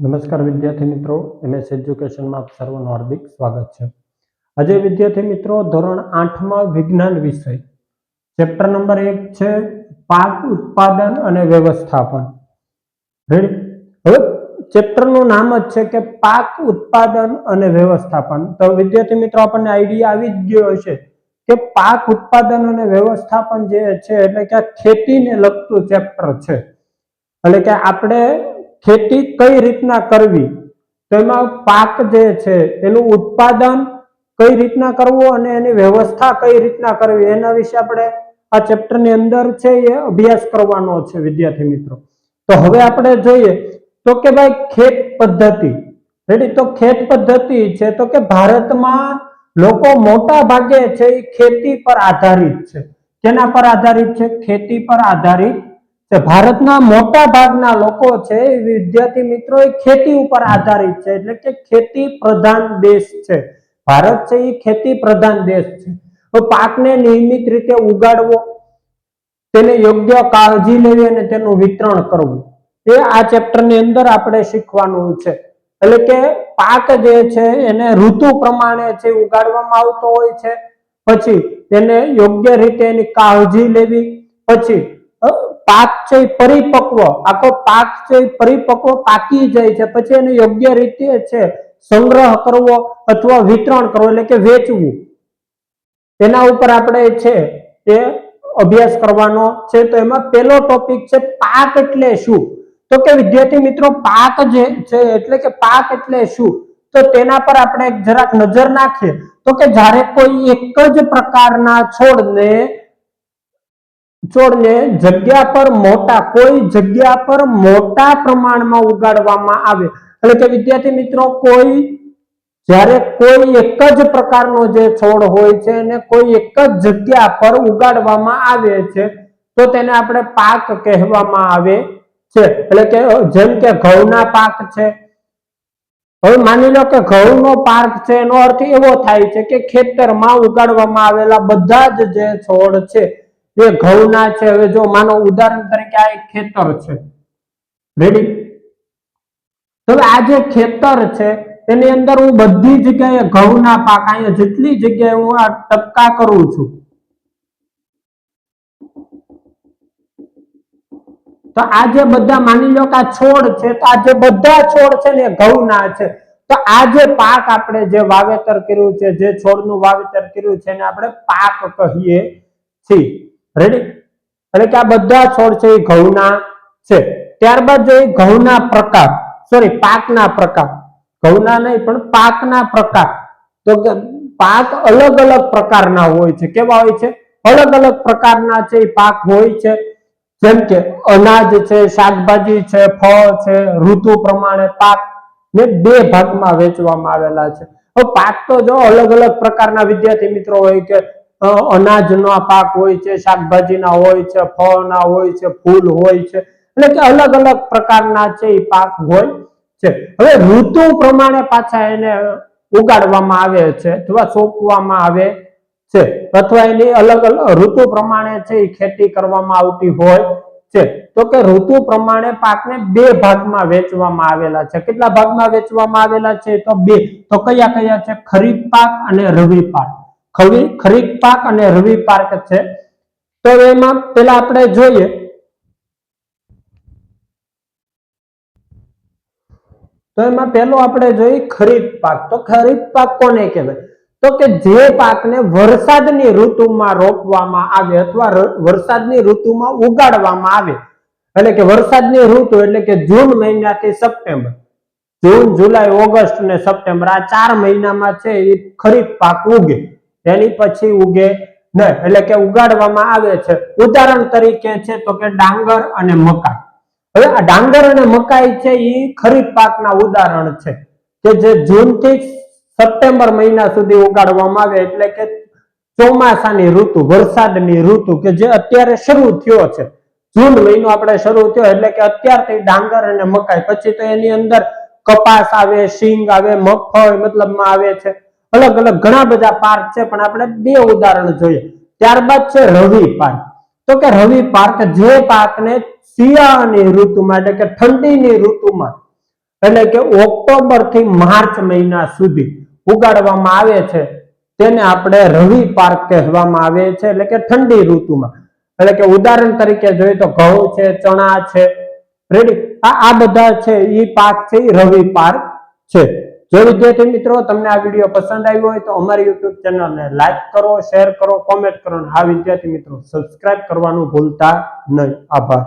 નમસ્કાર વિદ્યાર્થી મિત્રો, એમએસ એજ્યુકેશનમાં આપ સર્વનું હાર્દિક સ્વાગત છે। આજે વિદ્યાર્થી મિત્રો ધોરણ 8 માં વિજ્ઞાન વિષય ચેપ્ટર નંબર 1 છે પાક ઉત્પાદન અને વ્યવસ્થાપન। રેડી? હવે ચેપ્ટરનું નામ જ છે કે પાક ઉત્પાદન અને વ્યવસ્થાપન। તો વિદ્યાર્થી મિત્રો આપણને આઈડિયા આવી જ ગયો હશે કે પાક ઉત્પાદન અને વ્યવસ્થાપન જે છે એટલે કે ખેતીને લગતું ચેપ્ટર છે। એટલે કે આપણે ખેતી કઈ રીતના કરવી, તો એમાં પાક જે છે એનું ઉત્પાદન કઈ રીતના કરવું અને એની વ્યવસ્થા કઈ રીતના કરવી એના વિશે આપણે આ ચેપ્ટરની અંદર છે એ અભ્યાસ કરવાનો છે વિદ્યાર્થી મિત્રો। તો હવે આપણે જોઈએ તો કે ભાઈ ખેત પદ્ધતિ, રેડી? તો ખેત પદ્ધતિ છે તો કે ભારતમાં લોકો મોટા ભાગે છે એ ખેતી પર આધારિત છે। કેના પર આધારિત છે? ખેતી પર આધારિત। ભારતના મોટા ભાગના લોકો છે વિદ્યાર્થી મિત્રો એ ખેતી ઉપર આધારિત છે, એટલે કે ખેતી પ્રધાન દેશ છે ભારત છે એ ખેતી પ્રધાન દેશ છે। તો પાકને નિયમિત રીતે ઉગાડવો, તેને યોગ્ય કાળજી લેવી અને તેનું વિતરણ કરવું એ આ ચેપ્ટરની અંદર આપણે શીખવાનું છે। એટલે કે પાક જે છે એને ઋતુ પ્રમાણે છે ઉગાડવામાં આવતો હોય છે, પછી તેને યોગ્ય રીતે એની કાળજી લેવી, પછી પાક છે પરિપક્વ, આખો પાક છે પરિપક્વ પાકી જાય છે પછી એને યોગ્ય રીતે છે સંગ્રહ કરવો અથવા વિતરણ કરવો એટલે કે વેચવું, એના ઉપર આપણે છે એ અભ્યાસ કરવાનો છે। તો એમાં પહેલો ટોપિક છે પાક એટલે શું? તો કે વિદ્યાર્થી મિત્રો પાક જે છે એટલે કે પાક એટલે શું, તો તેના પર આપણે જરાક નજર નાખીએ તો કે જ્યારે કોઈ એક જ પ્રકારના છોડને જગ્યા પર કોઈ જગ્યા પર મોટા પ્રમાણમાં ઉગાડવામાં આવે, એટલે કે વિદ્યાર્થી મિત્રો જ્યારે કોઈ એક જ પ્રકારનો જે છોડ હોય છે અને કોઈ એક જ જગ્યા પર ઉગાડવામાં આવે છે તો તેને આપણે પાક કહેવામાં આવે છે। એટલે કે જેમ કે ઘઉંના પાક છે, હવે માની લો કે ઘઉંનો પાક છે એનો અર્થ એવો થાય છે કે ખેતરમાં ઉગાડવામાં આવેલા બધા જ જે છોડ છે એ ઘઉંના છે। હવે જો માનો ઉદાહરણ તરીકે આ એક ખેતર છે, રેડી? તો આ જે ખેતર છે એની અંદર હું બધી જગ્યાએ ઘઉંના પાક, અહીંયા જેટલી જગ્યાએ હું આ ટપકા કરું છું તો આ જે બધા માની લો કે આ છોડ છે તો આ જે બધા છોડ છે ને ઘઉંના છે। તો આ જે પાક આપણે જે વાવેતર કર્યું છે, જે છોડનું વાવેતર કર્યું છે એને આપણે પાક કહીએ છીએ, રેડી? એટલે કે આ બધા છોડ છે એ ઘઉંના છે। ત્યારબાદ જો ઘઉંના પ્રકાર, પાકના પ્રકાર, ઘઉંના નહીં પણ પાકના પ્રકાર, તો કે પાક અલગ અલગ પ્રકારના હોય છે। કેવા હોય છે? અલગ અલગ પ્રકારના છે એ પાક હોય છે, જેમ કે અનાજ છે, શાકભાજી છે, ફળ છે, ઋતુ પ્રમાણે પાક ને બે ભાગમાં વહેંચવામાં આવેલા છે। હવે પાક તો જો અલગ અલગ પ્રકારના વિદ્યાર્થી મિત્રો હોય કે અનાજનો પાક હોય છે, શાકભાજીના હોય છે, ફળના હોય છે, ફૂલ હોય છે, એટલે કે અલગ અલગ પ્રકારના છે એ પાક હોય છે। હવે ઋતુ પ્રમાણે પાછા એને ઉગાડવામાં આવે છે અથવા સોંપવામાં આવે છે, અથવા એની અલગ અલગ ઋતુ પ્રમાણે છે એ ખેતી કરવામાં આવતી હોય છે। તો કે ઋતુ પ્રમાણે પાકને બે ભાગમાં વહેંચવામાં આવેલા છે। કેટલા ભાગમાં વહેંચવામાં આવેલા છે? તો બે। તો કયા કયા છે? ખરીફ પાક અને રવિ પાક। ખરીફ પાક અને રવિ પાક છે। તો એમાં પેલા આપણે જોઈએ ખરીફ પાક। તો ખરીફ પાક કોને કહેવાય? તો કે જે પાકને વરસાદની ઋતુમાં રોપવામાં આવે અથવા વરસાદની ઋતુમાં ઉગાડવામાં આવે, એટલે કે વરસાદની ઋતુ એટલે કે જૂન મહિનાથી સપ્ટેમ્બર, જૂન, જુલાઈ, ઓગસ્ટ અને સપ્ટેમ્બર આ 4 મહિનામાં છે એ ખરીફ પાક ઉગે, એની પછી ઉગે નહીં, એટલે કે ઉગાડવામાં આવે છે। ઉદાહરણ તરીકે છે તો કે ડાંગર અને મકાઈ। હવે આ ડાંગર અને મકાઈ છે એ ખરીફ પાકના ઉદાહરણ છે કે જે જૂન થી સપ્ટેમ્બર મહિના સુધી ઉગાડવામાં આવે, એટલે કે ચોમાસાની ઋતુ, વરસાદની ઋતુ કે જે અત્યારે શરૂ થયો છે। જૂન મહિનો આપણે શરૂ થયો એટલે કે અત્યારથી ડાંગર અને મકાઈ, પછી તો એની અંદર કપાસ આવે, સિંગ આવે, મગફળી મતલબમાં આવે છે, અલગ અલગ ઘણા બધા પાક છે પણ આપણે બે ઉદાહરણ જોઈએ। ત્યારબાદ છે રવિ પાક। તો કે રવિ પાક જે પાકને શિયાળાની ઋતુમાં એટલે કે ઠંડીની ઋતુમાં એટલે કે ઓક્ટોબર થી માર્ચ મહિના સુધી ઉગાડવામાં આવે છે તેને આપણે રવિ પાક કહેવામાં આવે છે, એટલે કે ઠંડી ઋતુમાં. એટલે કે ઉદાહરણ તરીકે જોઈએ તો ઘઉં છે, ચણા છે, રેડી, આ બધા છે એ પાક છે એ રવિ પાક છે. જો વિદ્યાર્થી મિત્રો તમને આ વિડીયો પસંદ આવ્યો હોય તો અમારી યુટ્યુબ ચેનલને લાઈક કરો, શેર કરો, કોમેન્ટ કરો અને આ વિદ્યાર્થી મિત્રો સબસ્ક્રાઇબ કરવાનું ભૂલતા નહીં. આભાર.